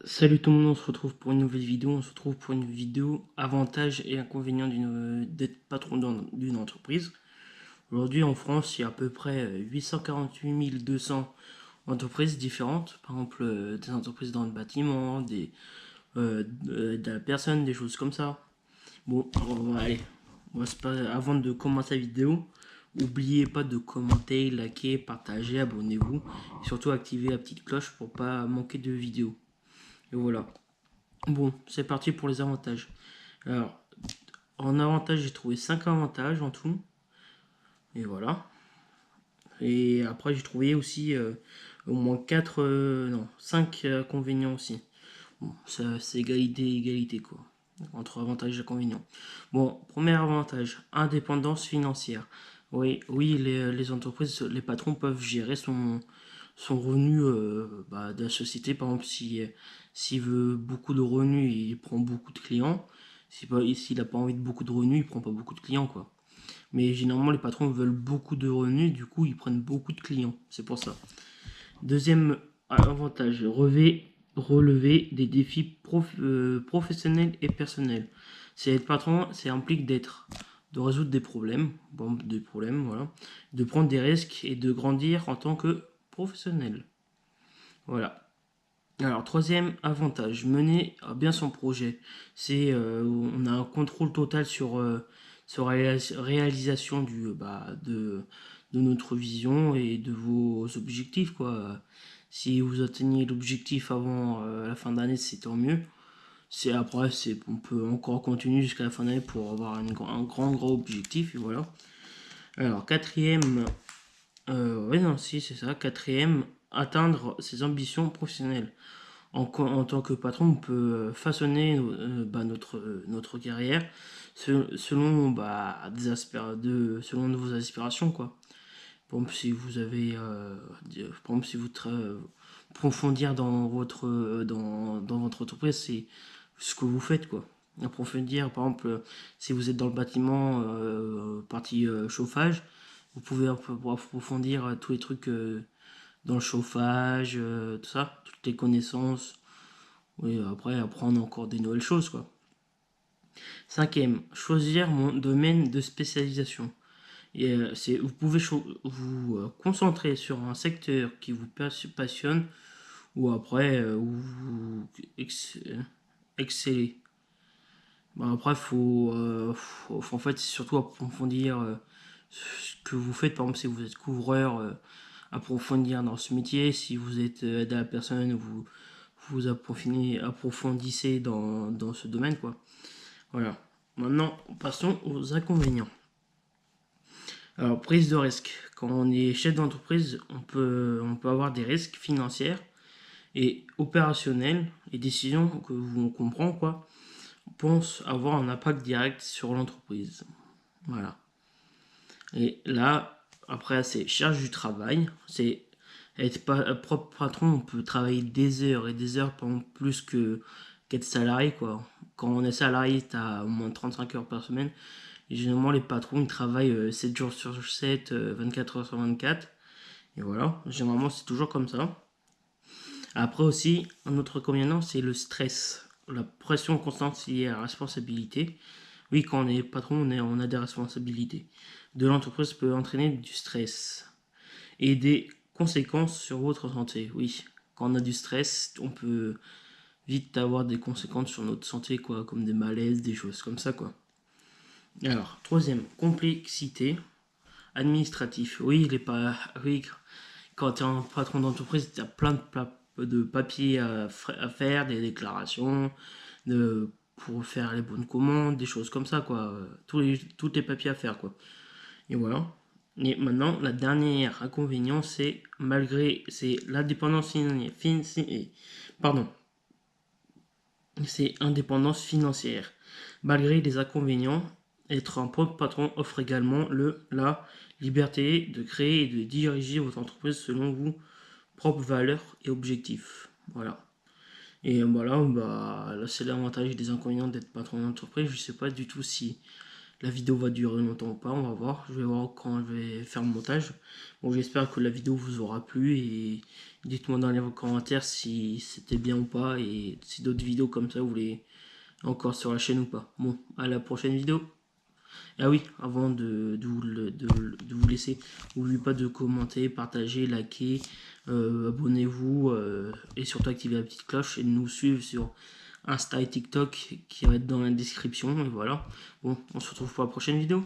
Salut tout le monde, on se retrouve pour une nouvelle vidéo. On se retrouve pour une vidéo avantages et inconvénients d'être patron d'une entreprise. Aujourd'hui en France, il y a à peu près 848 200 entreprises différentes. Par exemple, des entreprises dans le bâtiment, de la personne, des choses comme ça. Bon, allez, avant de commencer la vidéo, n'oubliez pas de commenter, liker, partager, abonnez-vous. Et surtout activez la petite cloche pour pas manquer de vidéos. Et voilà. Bon, c'est parti pour les avantages. Alors, en avantage, j'ai trouvé 5 avantages en tout. Et voilà. Et après, j'ai trouvé aussi au moins 4, non, 5 inconvénients aussi. Bon, ça, c'est égalité, égalité quoi. Entre avantages et inconvénients. Bon, premier avantage, indépendance financière. Oui, oui, les entreprises, les patrons peuvent gérer son revenu de la société. Par exemple, s'il veut beaucoup de revenus, il prend beaucoup de clients. S'il n'a pas envie de beaucoup de revenus, il prend pas beaucoup de clients, quoi. Mais généralement, les patrons veulent beaucoup de revenus, du coup, ils prennent beaucoup de clients. C'est pour ça. Deuxième avantage, relever des défis professionnels et personnels. C'est être patron, ça implique de résoudre des problèmes, voilà, de prendre des risques et de grandir en tant que professionnel. Voilà. Alors, troisième avantage, mener à bien son projet. On a un contrôle total sur la réalisation de notre vision et de vos objectifs, quoi. Si vous atteignez l'objectif avant la fin d'année, c'est tant mieux. On peut encore continuer jusqu'à la fin d'année pour avoir un grand objectif, et voilà. Alors, quatrième, ouais, non, si, c'est ça. Quatrième, atteindre ses ambitions professionnelles. En tant que patron, on peut façonner notre carrière selon, selon vos aspirations, quoi. Par exemple, si vous avez, par exemple, si vous approfondir dans votre entreprise, c'est ce que vous faites, quoi. Approfondir, par exemple, si vous êtes dans le bâtiment, partie chauffage, vous pouvez approfondir tous les trucs dans le chauffage, tout ça, toutes les connaissances. Oui, après, apprendre encore des nouvelles choses, quoi. Cinquième, choisir mon domaine de spécialisation. Vous pouvez vous concentrer sur un secteur qui vous passionne ou après où vous excellez. Après, en fait, c'est surtout approfondir ce que vous faites. Par exemple, si vous êtes couvreur, approfondir dans ce métier. Si vous êtes de la personne, vous approfondissez dans ce domaine, quoi. Voilà. Maintenant, passons aux inconvénients. Alors, prise de risque. Quand on est chef d'entreprise, on peut avoir des risques financiers et opérationnels. Les décisions que vous comprenez, quoi, pensent avoir un impact direct sur l'entreprise. Voilà. Et là, après, c'est charge du travail. C'est être propre patron, on peut travailler des heures et des heures, pendant plus qu'être salarié, quoi. Quand on est salarié, t'as au moins 35 heures par semaine. Et généralement, les patrons, ils travaillent 7 jours sur 7, 24 heures sur 24. Et voilà, généralement, c'est toujours comme ça. Après aussi, un autre inconvénient, c'est le stress. La pression constante liée à la responsabilité. Oui, quand on est patron, on a des responsabilités. De l'entreprise peut entraîner du stress et des conséquences sur votre santé. Oui, quand on a du stress, on peut vite avoir des conséquences sur notre santé, quoi, comme des malaises, des choses comme ça, quoi. Alors, troisième, complexité administrative. Oui, oui, quand tu es un patron d'entreprise, tu as plein de papiers à faire, des déclarations, pour faire les bonnes commandes, des choses comme ça, quoi. Tous les papiers à faire, quoi. Et voilà. Et maintenant, la dernière inconvénient, c'est l'indépendance pardon, c'est indépendance financière. Malgré les inconvénients, être un propre patron offre également la liberté de créer et de diriger votre entreprise selon vos propres valeurs et objectifs. Voilà. Et voilà, là c'est l'avantage et des inconvénients d'être patron d'entreprise. Je ne sais pas du tout si la vidéo va durer longtemps ou pas, on va voir. Je vais voir quand je vais faire le montage. Bon, j'espère que la vidéo vous aura plu et dites-moi dans les commentaires si c'était bien ou pas et si d'autres vidéos comme ça vous voulez encore sur la chaîne ou pas. Bon, à la prochaine vidéo. Ah oui, avant de vous laisser, n'oubliez pas de commenter, partager, liker, abonnez-vous et surtout activez la petite cloche et de nous suivre sur Insta et TikTok qui va être dans la description. Et voilà, bon, on se retrouve pour la prochaine vidéo.